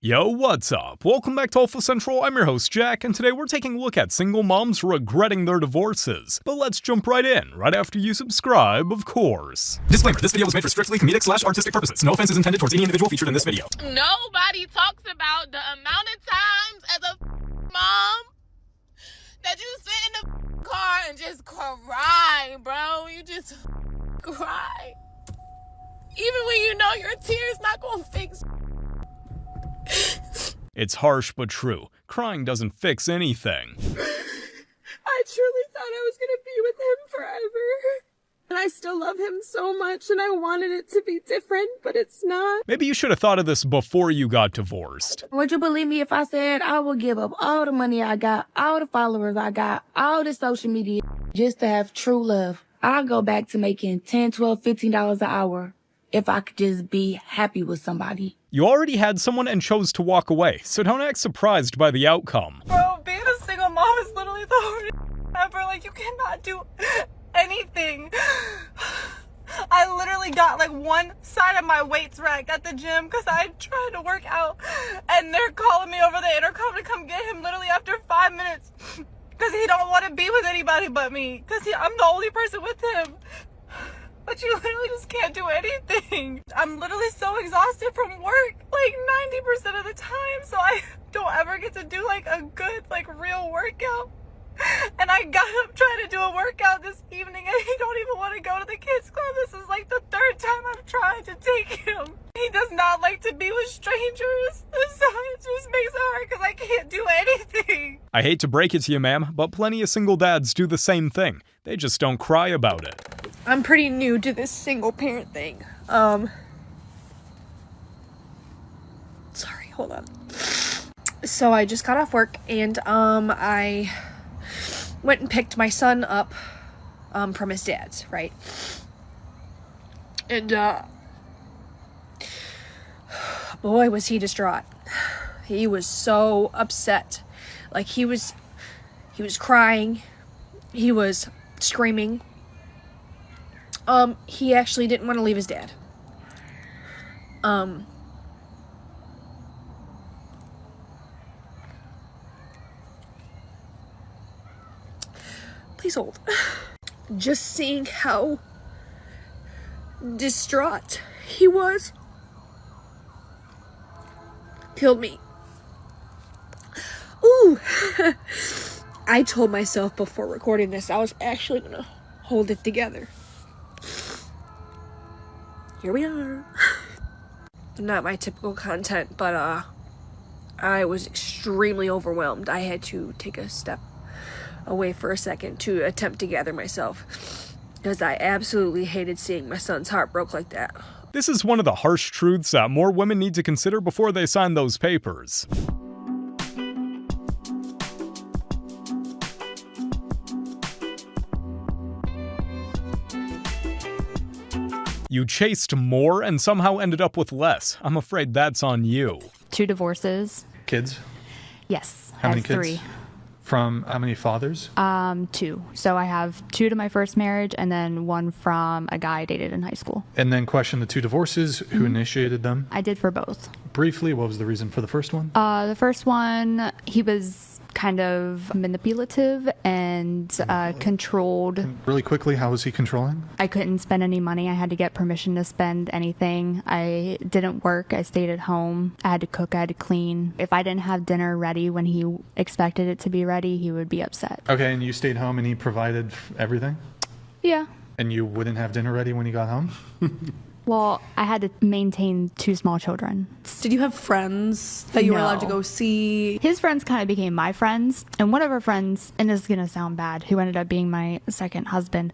Yo, what's up? Welcome back to Alpha Central. I'm your host, Jack, and today we're taking a look at single moms regretting their divorces. But let's jump right in, right after you subscribe, of course. Disclaimer, this video was made for strictly comedic/artistic purposes. No offense is intended towards any individual featured in this video. Nobody talks about the amount of times as a mom that you sit in the car and just cry, bro. You just cry. Even when you know your tears not gonna fix. It's harsh but true. Crying doesn't fix anything. I truly thought I was gonna be with him forever. And I still love him so much, and I wanted it to be different, but it's not. Maybe you should have thought of this before you got divorced. Would you believe me if I said I would give up all the money I got, all the followers I got, all the social media, just to have true love? I'll go back to making $10, $12, $15 an hour if I could just be happy with somebody. You already had someone and chose to walk away, so don't act surprised by the outcome. Bro, being a single mom is literally the hardest ever. Like, you cannot do anything. I literally got like one side of my weights rack at the gym because I tried to work out, and they're calling me over the intercom to come get him literally after 5 minutes because he don't want to be with anybody but me because I'm the only person with him. But you literally just can't do anything. I'm literally so exhausted from work, like 90% of the time, so I don't ever get to do like a good, like real workout. And I got up trying to do a workout this evening and he don't even want to go to the kids club. This is like the third time I've tried to take him. He does not like to be with strangers, so it just makes it hard because I can't do anything. I hate to break it to you, ma'am, but plenty of single dads do the same thing. They just don't cry about it. I'm pretty new to this single parent thing. Sorry, hold on. So I just got off work and I went and picked my son up from his dad's, right? And boy, was he distraught. He was so upset. Like he was crying. He was screaming. He actually didn't want to leave his dad. Please hold. Just seeing how distraught he was killed me. Ooh. I told myself before recording this I was actually gonna hold it together. Here we are. Not my typical content, but I was extremely overwhelmed. I had to take a step away for a second to attempt to gather myself because I absolutely hated seeing my son's heart broke like that. This is one of the harsh truths that more women need to consider before they sign those papers. You chased more and somehow ended up with less. I'm afraid that's on you. 2 divorces. Kids? Yes. How I many have kids? 3. From how many fathers? 2. So I have 2 to my first marriage and then 1 from a guy I dated in high school. And then question the 2 divorces. Who initiated them? I did for both. Briefly, what was the reason for the first one? The first one, he was kind of manipulative and controlled. Really quickly, how was he controlling? I couldn't spend any money. I had to get permission to spend anything. I didn't work. I stayed at home. I had to cook. I had to clean. If I didn't have dinner ready when he expected it to be ready, he would be upset. Okay, and you stayed home and he provided everything? Yeah. And you wouldn't have dinner ready when he got home? Well, I had to maintain 2 small children. Did you have friends that you were allowed to No. go see? His friends kind of became my friends, and one of our friends, and this is going to sound bad, who ended up being my second husband,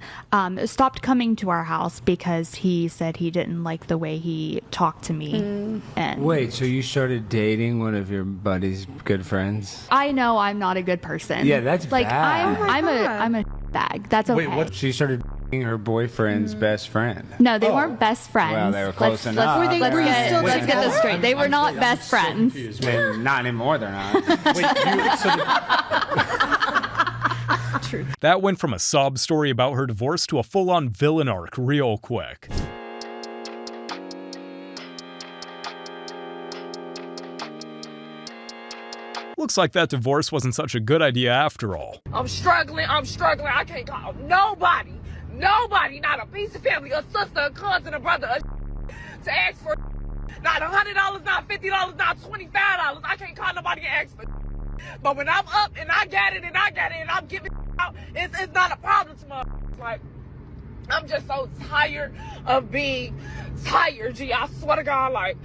stopped coming to our house because he said he didn't like the way he talked to me. And Wait, so you started dating one of your buddy's good friends? I know I'm not a good person. Yeah, that's like bad. I'm a bag. That's okay. Wait, what? She started dating her boyfriend's best friend. No, they weren't best friends. Well, they were close enough. Let's get this straight. They were not best friends. Not anymore, they're not. That went from a sob story about her divorce to a full-on villain arc real quick. Looks like that divorce wasn't such a good idea after all. I'm struggling. I can't call nobody, not a piece of family, a sister, a cousin, a brother, to ask for not $100, not $50, not $25. I can't call nobody and ask for. But when I'm up and I got it and I'm giving out, it's not a problem to me. Like, I'm just so tired of being tired, G. I swear to God, like,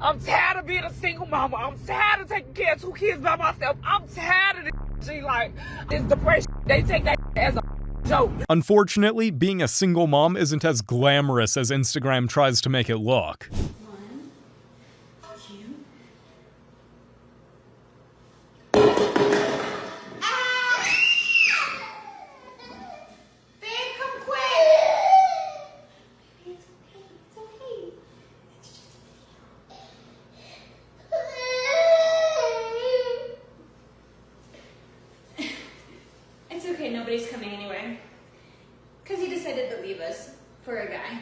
I'm tired of being a single mama. I'm tired of taking care of 2 kids by myself. I'm tired of this, G. Like, this depression, they take that as a joke. Unfortunately, being a single mom isn't as glamorous as Instagram tries to make it look. Nobody's coming anyway. Because he decided to leave us for a guy.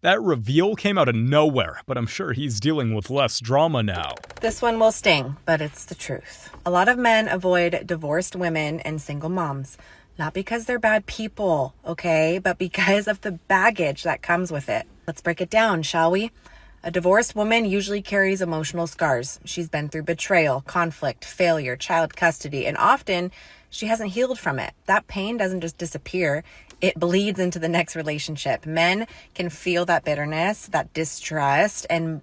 That reveal came out of nowhere, but I'm sure he's dealing with less drama now. This one will sting, but it's the truth. A lot of men avoid divorced women and single moms. Not because they're bad people, okay? But because of the baggage that comes with it. Let's break it down, shall we? A divorced woman usually carries emotional scars. She's been through betrayal, conflict, failure, child custody, and often she hasn't healed from it. That pain doesn't just disappear. It bleeds into the next relationship. Men can feel that bitterness, that distrust, and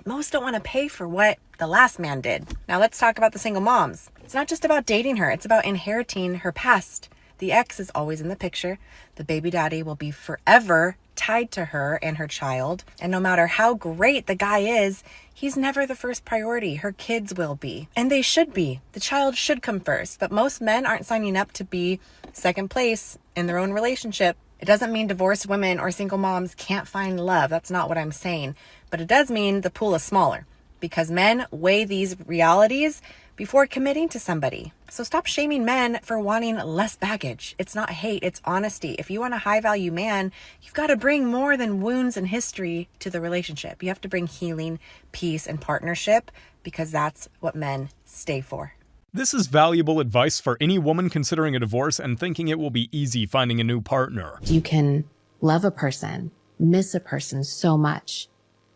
most don't want to pay for what the last man did. Now let's talk about the single moms. It's not just about dating her. It's about inheriting her past. The ex is always in the picture. The baby daddy will be forever tied to her and her child. And no matter how great the guy is, he's never the first priority. Her kids will be. And they should be. The child should come first. But most men aren't signing up to be second place in their own relationship. It doesn't mean divorced women or single moms can't find love. That's not what I'm saying. But it does mean the pool is smaller. Because men weigh these realities before committing to somebody. So stop shaming men for wanting less baggage. It's not hate, it's honesty. If you want a high value man, you've got to bring more than wounds and history to the relationship. You have to bring healing, peace, and partnership, because that's what men stay for. This is valuable advice for any woman considering a divorce and thinking it will be easy finding a new partner. You can love a person, miss a person so much,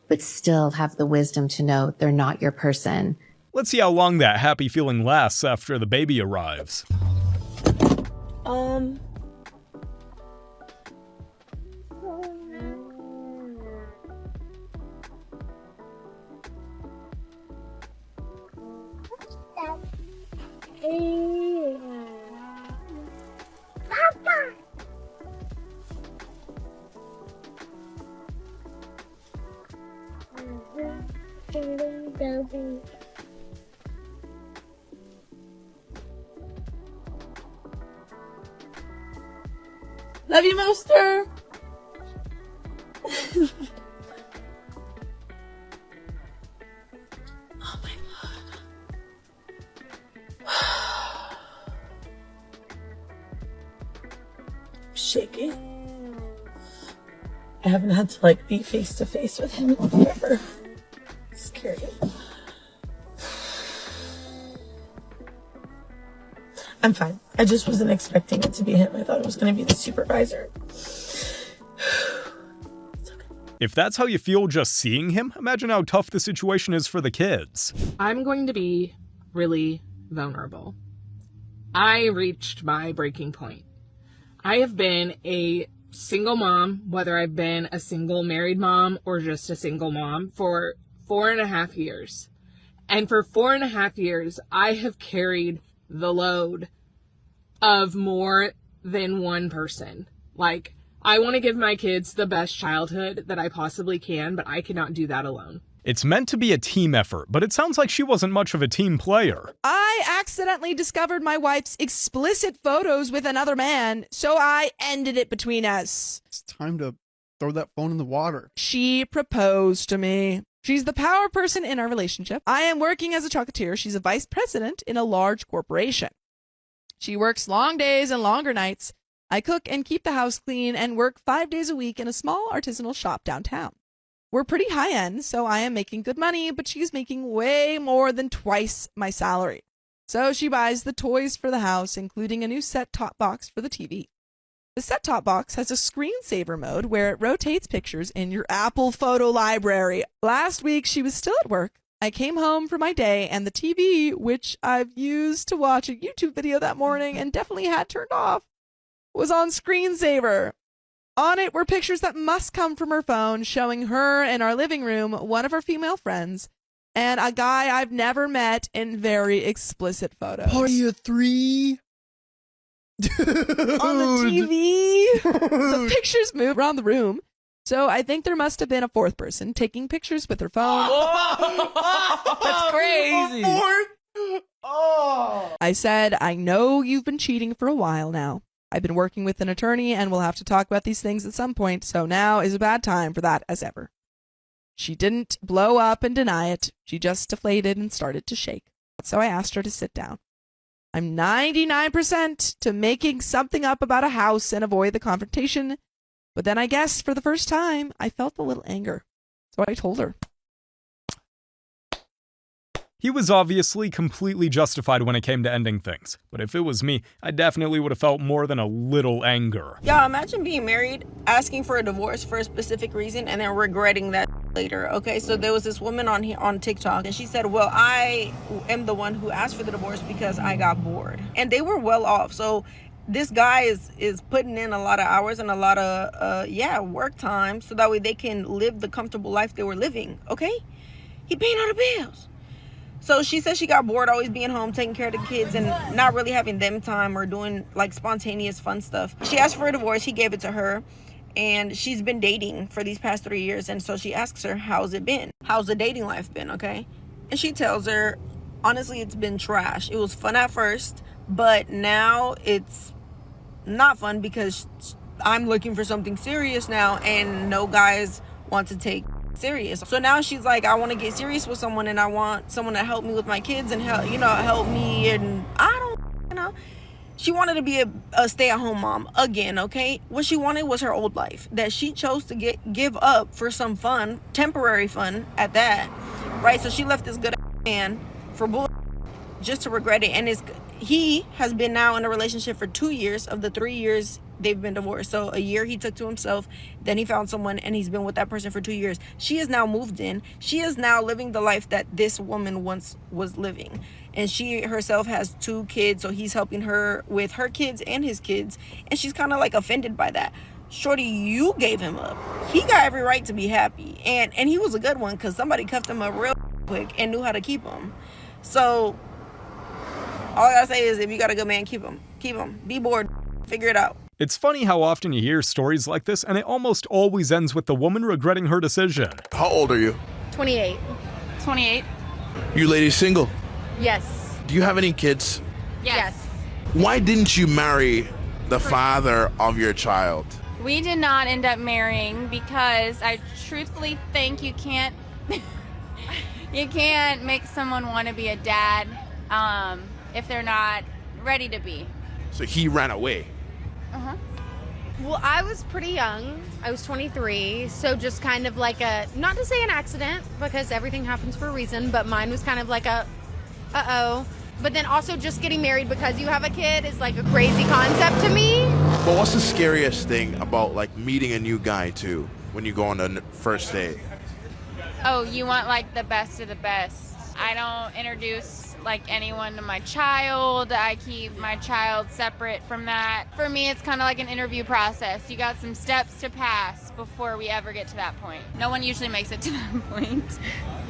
but still have the wisdom to know they're not your person. Let's see how long that happy feeling lasts after the baby arrives. Love you, Monster. Oh my God. I'm shaking. I haven't had to be face to face with him in forever. It's scary. I'm fine. I just wasn't expecting it to be him. I thought it was going to be the supervisor. If that's how you feel just seeing him, imagine how tough the situation is for the kids. I'm going to be really vulnerable. I reached my breaking point. I have been a single mom, whether I've been a single married mom or just a single mom, for 4.5 years. And for 4.5 years, I have carried the load of more than one person. I want to give my kids the best childhood that I possibly can, but I cannot do that alone. It's meant to be a team effort, but it sounds like she wasn't much of a team player. I accidentally discovered my wife's explicit photos with another man, so I ended it between us. It's time to throw that phone in the water. She proposed to me. She's the power person in our relationship. I am working as a chocolatier. She's a vice president in a large corporation. She works long days and longer nights. I cook and keep the house clean and work 5 days a week in a small artisanal shop downtown. We're pretty high end, so I am making good money, but she's making way more than twice my salary. So she buys the toys for the house, including a new set-top box for the TV. The set-top box has a screensaver mode where it rotates pictures in your Apple photo library. Last week, she was still at work. I came home for my day, and the TV, which I've used to watch a YouTube video that morning and definitely had turned off, was on screensaver. On it were pictures that must come from her phone showing her in our living room, one of her female friends, and a guy I've never met in very explicit photos. Party of 3? On the TV. The pictures move around the room, so I think there must have been a fourth person taking pictures with her phone. That's crazy. I said, I know you've been cheating for a while now. I've been working with an attorney and we'll have to talk about these things at some point, so now is a bad time for that as ever. She didn't blow up and deny it. She just deflated and started to shake. So I asked her to sit down. I'm 99% to making something up about a house and avoid the confrontation, but then I guess for the first time, I felt a little anger. So I told her. He was obviously completely justified when it came to ending things, but if it was me, I definitely would have felt more than a little anger. Yeah, imagine being married, asking for a divorce for a specific reason, and then regretting that later. Okay, so there was this woman on TikTok, and she said, well, I am the one who asked for the divorce because I got bored. And they were well off, so this guy is putting in a lot of hours and a lot of, work time, so that way they can live the comfortable life they were living, okay? He paying all the bills. So she said she got bored always being home, taking care of the kids and not really having them time or doing like spontaneous fun stuff. She asked for a divorce. He gave it to her. And she's been dating for these past 3 years. And so she asks her, how's it been? How's the dating life been? Okay. And she tells her, honestly, it's been trash. It was fun at first, but now it's not fun because I'm looking for something serious now and no guys want to take serious. So now she's like, I want to get serious with someone and I want someone to help me with my kids and help me, and I don't know. She wanted to be a stay-at-home mom again, okay? What she wanted was her old life that she chose to give up for some fun, temporary fun at that, right? So she left this good man for bull just to regret it. And he has been now in a relationship for 2 years of the 3 years they've been divorced. So a year he took to himself, then he found someone and he's been with that person for 2 years. She is now moved in. She is now living the life that this woman once was living. And she herself has 2 kids, so he's helping her with her kids and his kids. And she's kind of like offended by that. Shorty, you gave him up. He got every right to be happy. And he was a good one because somebody cuffed him up real quick and knew how to keep him. So all I gotta say is if you got a good man, keep him. Keep him. Be bored. Figure it out. It's funny how often you hear stories like this, and it almost always ends with the woman regretting her decision. How old are you? 28. 28? You ladies single? Yes. Do you have any kids? Yes. Why didn't you marry the father of your child? We did not end up marrying because I truthfully think you can't you can't make someone want to be a dad if they're not ready to be. So he ran away. Uh-huh. Well, I was pretty young. I was 23, so just kind of like not to say an accident, because everything happens for a reason, but mine was kind of like uh-oh. But then also just getting married because you have a kid is like a crazy concept to me. But what's the scariest thing about like meeting a new guy too when you go on the first date? Oh, you want like the best of the best. I don't introduce like anyone to my child. I keep my child separate from that. For me, it's kind of like an interview process. You got some steps to pass before we ever get to that point. No one usually makes it to that point.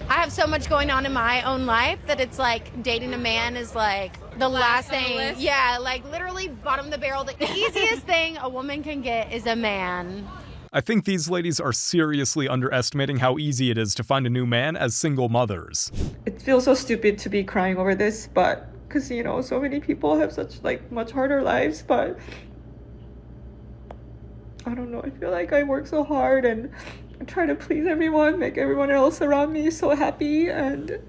I have so much going on in my own life that it's like dating a man is like the last thing. Yeah, like literally bottom of the barrel. The easiest thing a woman can get is a man. I think these ladies are seriously underestimating how easy it is to find a new man as single mothers. It feels so stupid to be crying over this, but because, so many people have such much harder lives, but I don't know. I feel like I work so hard and I try to please everyone, make everyone else around me so happy, and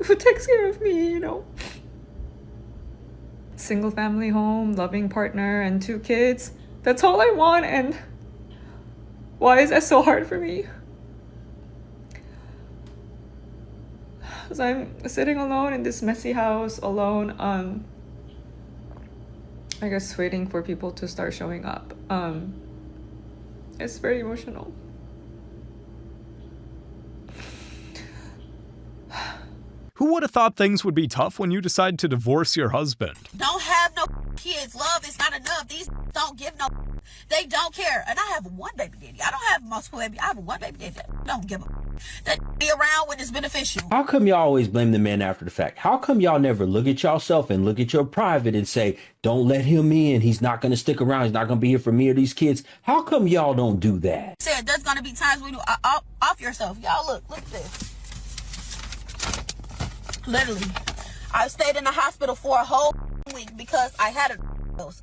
who takes care of me, Single family home, loving partner, and 2 kids. That's all I want, and why is that so hard for me? because I'm sitting alone in this messy house, alone, I guess waiting for people to start showing up. It's very emotional. Who would have thought things would be tough when you decide to divorce your husband? Don't have no kids. Love is not enough. These don't give no. They don't care. And I have one baby daddy. I don't have multiple baby. I have one baby daddy. Don't give a. That be around when it's beneficial. How come y'all always blame the man after the fact? How come y'all never look at yourself and look at your private and say, don't let him in. He's not going to stick around. He's not going to be here for me or these kids. How come y'all don't do that? Said there's going to be times when you off yourself. Y'all look at this. Literally, I stayed in the hospital for a whole week because I had a dose.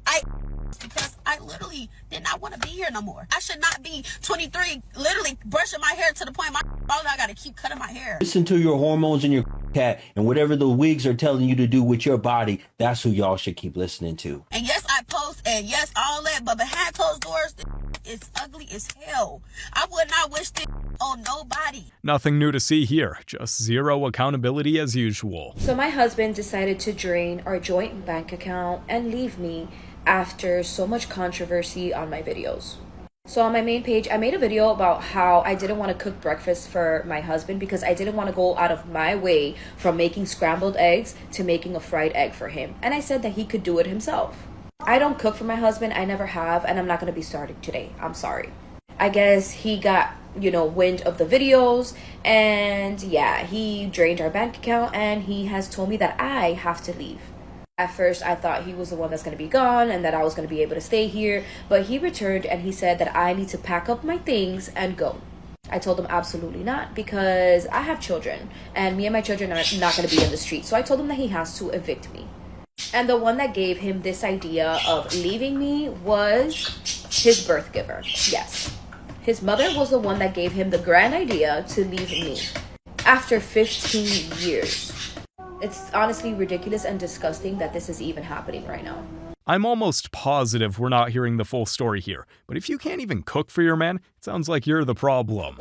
Because I literally did not want to be here no more. I should not be 23, literally brushing my hair to the point I got to keep cutting my hair. Listen to your hormones and your cat, and whatever the wigs are telling you to do with your body, that's who y'all should keep listening to. And yes, I post, and yes, all that, but behind closed doors, it's ugly as hell. I would not wish this on nobody. Nothing new to see here, just zero accountability as usual. So my husband decided to drain our joint bank account and leave me after so much controversy on my videos. So on my main page, I made a video about how I didn't want to cook breakfast for my husband because I didn't want to go out of my way from making scrambled eggs to making a fried egg for him. And I said that he could do it himself. I don't cook for my husband, I never have, and I'm not going to be starting today. I'm sorry. I guess he got, wind of the videos, and yeah, he drained our bank account, and he has told me that I have to leave. At first, I thought he was the one that's going to be gone and that I was going to be able to stay here, but he returned and he said that I need to pack up my things and go. I told him absolutely not, because I have children, and me and my children are not going to be in the street, so I told him that he has to evict me. And the one that gave him this idea of leaving me was his birth giver. Yes. His mother was the one that gave him the grand idea to leave me after 15 years. It's honestly ridiculous and disgusting that this is even happening right now. I'm almost positive we're not hearing the full story here, but if you can't even cook for your man, it sounds like you're the problem.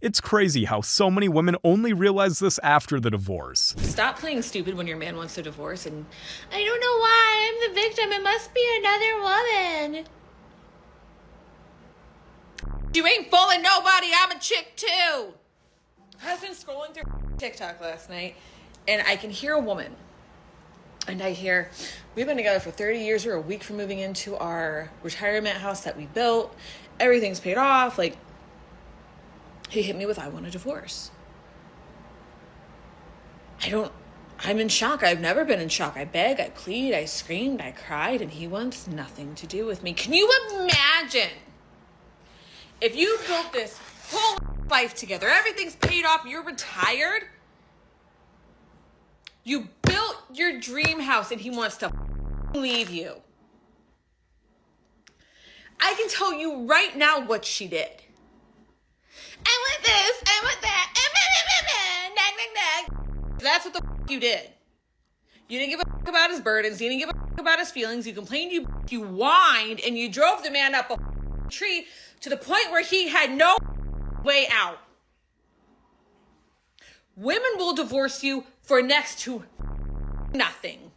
It's crazy how so many women only realize this after the divorce. Stop playing stupid when your man wants a divorce and I don't know why, I'm the victim, it must be another woman. You ain't fooling nobody, I'm a chick too. I was been scrolling through TikTok last night and I can hear a woman. And I hear, we've been together for 30 years, we're a week from moving into our retirement house that we built. Everything's paid off, he hit me with, I want a divorce. I'm in shock. I've never been in shock. I beg, I plead, I screamed, I cried, and he wants nothing to do with me. Can you imagine if you built this whole life together, everything's paid off, you're retired, you built your dream house and he wants to leave you. I can tell you right now what she did. I want this, I want that, that's what the you did. You didn't give a about his burdens, you didn't give a about his feelings, you complained, you whined, and you drove the man up a tree to the point where he had no way out. Women will divorce you for next to nothing.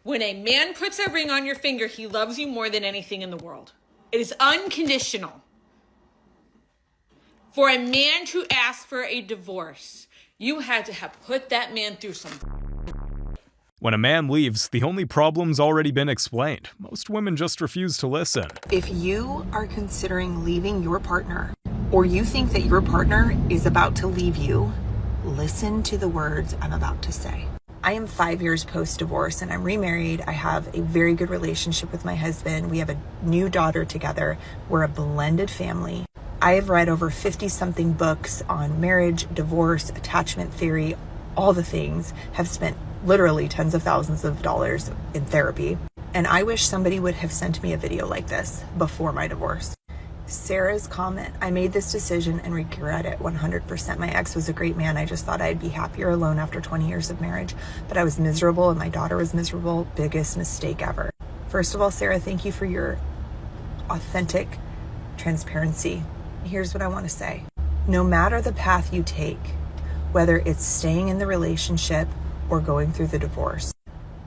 When a man puts a ring on your finger, he loves you more than anything in the world. It is unconditional. For a man to ask for a divorce, you had to have put that man through some. When a man leaves, the only problem's already been explained. Most women just refuse to listen. If you are considering leaving your partner, or you think that your partner is about to leave you, listen to the words I'm about to say. I am 5 years post-divorce and I'm remarried. I have a very good relationship with my husband. We have a new daughter together. We're a blended family. I have read over 50-something books on marriage, divorce, attachment theory, all the things, have spent literally tens of thousands of dollars in therapy. And I wish somebody would have sent me a video like this before my divorce. Sarah's comment, I made this decision and regret it 100%. My ex was a great man. I just thought I'd be happier alone after 20 years of marriage, but I was miserable and my daughter was miserable. Biggest mistake ever. First of all, Sarah, thank you for your authentic transparency. Here's what I want to say. No matter the path you take, whether it's staying in the relationship or going through the divorce,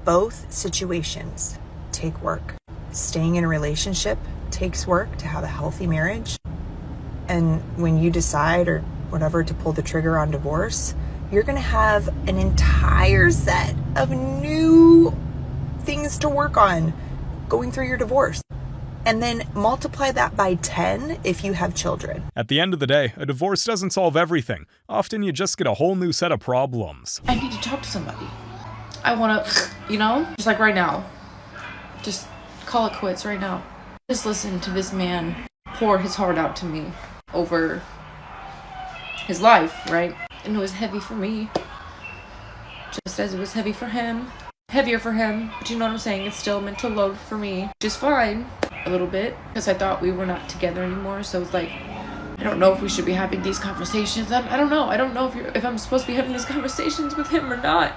both situations take work. Staying in a relationship takes work to have a healthy marriage. And when you decide or whatever to pull the trigger on divorce, you're going to have an entire set of new things to work on going through your divorce. And then multiply that by 10 if you have children. At the end of the day, a divorce doesn't solve everything. Often you just get a whole new set of problems. I need to talk to somebody. I want to, just like right now. Just call it quits right now. Just listen to this man pour his heart out to me over his life, right? And it was heavy for me, just as it was heavy for him. Heavier for him, but you know what I'm saying? It's still a mental load for me, which is fine a little bit, because I thought we were not together anymore. So it's like, I don't know if we should be having these conversations. I don't know. I don't know if I'm supposed to be having these conversations with him or not.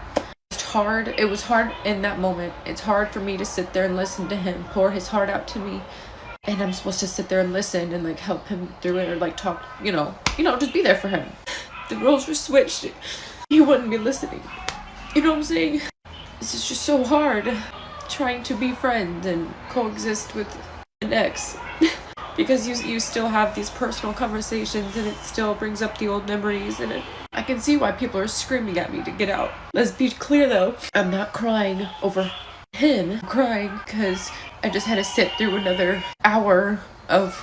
It's hard. It was hard in that moment. It's hard for me to sit there and listen to him pour his heart out to me. And I'm supposed to sit there and listen and like help him through it or like talk, just be there for him. The roles were switched. He wouldn't be listening. You know what I'm saying? This is just so hard trying to be friends and coexist with an ex because you still have these personal conversations and it still brings up the old memories, and I can see why people are screaming at me to get out. Let's be clear though, I'm not crying over him. I'm crying because I just had to sit through another hour of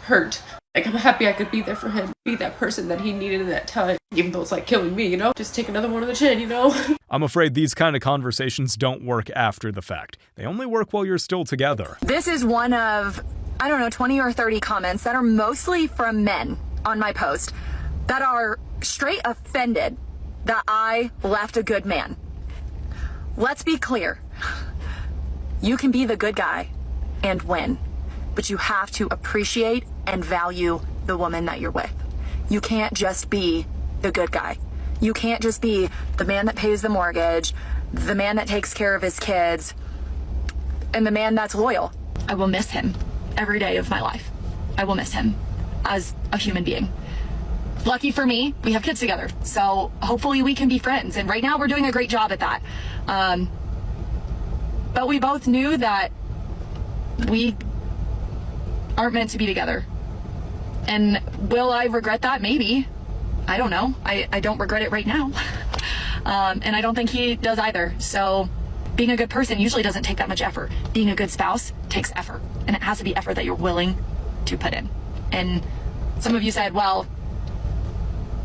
hurt. Like, I'm happy I could be there for him, be that person that he needed in that time, even though it's like killing me, just take another one on the chin, I'm afraid these kind of conversations don't work after the fact. They only work while you're still together. This is one of, 20 or 30 comments that are mostly from men on my post that are straight offended that I left a good man. Let's be clear. You can be the good guy and win, but you have to appreciate and value the woman that you're with. You can't just be the good guy. You can't just be the man that pays the mortgage, the man that takes care of his kids, and the man that's loyal. I will miss him every day of my life. I will miss him as a human being. Lucky for me, we have kids together, so hopefully we can be friends, and right now we're doing a great job at that. But we both knew that we aren't meant to be together. And will I regret that? Maybe. I don't know. I don't regret it right now. And I don't think he does either. So being a good person usually doesn't take that much effort. Being a good spouse takes effort. And it has to be effort that you're willing to put in. And some of you said, well,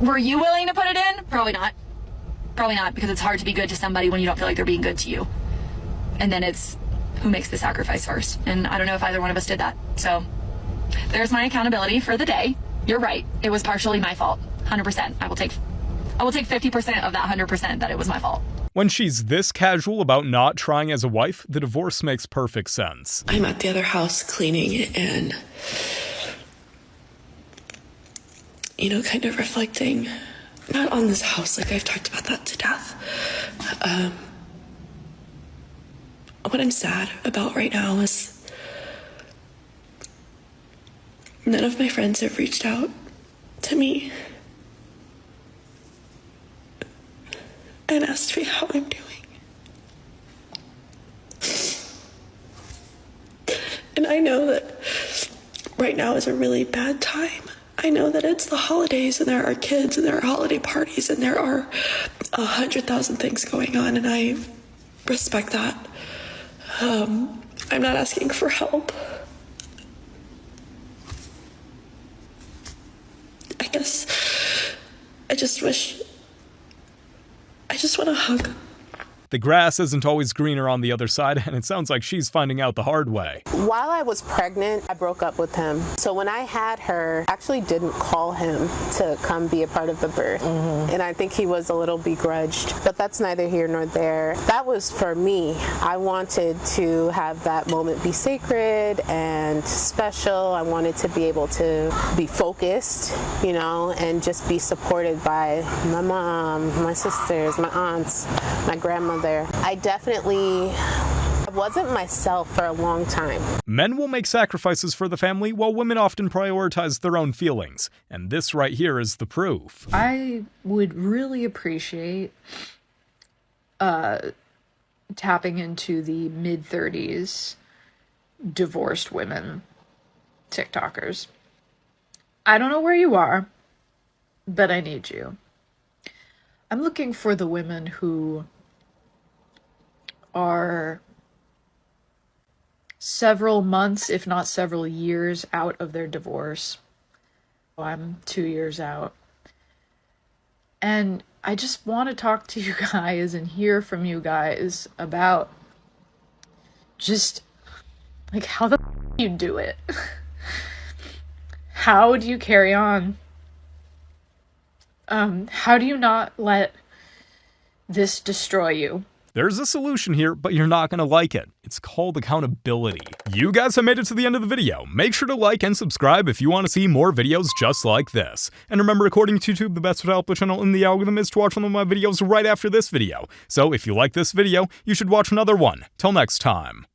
were you willing to put it in? Probably not. Probably not, because it's hard to be good to somebody when you don't feel like they're being good to you. And then it's who makes the sacrifice first. And I don't know if either one of us did that. So there's my accountability for the day. You're right. It was partially my fault. 100%. I will take 50% of that 100% that it was my fault. When she's this casual about not trying as a wife, the divorce makes perfect sense. I'm at the other house cleaning and, kind of reflecting, not on this house, like I've talked about that to death. What I'm sad about right now is none of my friends have reached out to me and asked me how I'm doing. And I know that right now is a really bad time. I know that it's the holidays and there are kids and there are holiday parties and there are 100,000 things going on, and I respect that. I'm not asking for help. I guess I just want a hug. The grass isn't always greener on the other side, and it sounds like she's finding out the hard way. While I was pregnant, I broke up with him. So when I had her, I actually didn't call him to come be a part of the birth. And I think he was a little begrudged, but that's neither here nor there. That was for me. I wanted to have that moment be sacred and special. I wanted to be able to be focused, and just be supported by my mom, my sisters, my aunts, my grandmother. I definitely wasn't myself for a long time. Men will make sacrifices for the family, while women often prioritize their own feelings. And this right here is the proof. I would really appreciate tapping into the mid-30s divorced women TikTokers. I don't know where you are, but I need you. I'm looking for the women who are several months, if not several years, out of their divorce. I'm 2 years out. And I just want to talk to you guys and hear from you guys about just, like, how the you do it. How do you carry on? How do you not let this destroy you? There's a solution here, but you're not going to like it. It's called accountability. You guys have made it to the end of the video. Make sure to like and subscribe if you want to see more videos just like this. And remember, according to YouTube, the best output channel in the algorithm is to watch one of my videos right after this video. So if you like this video, you should watch another one. Till next time.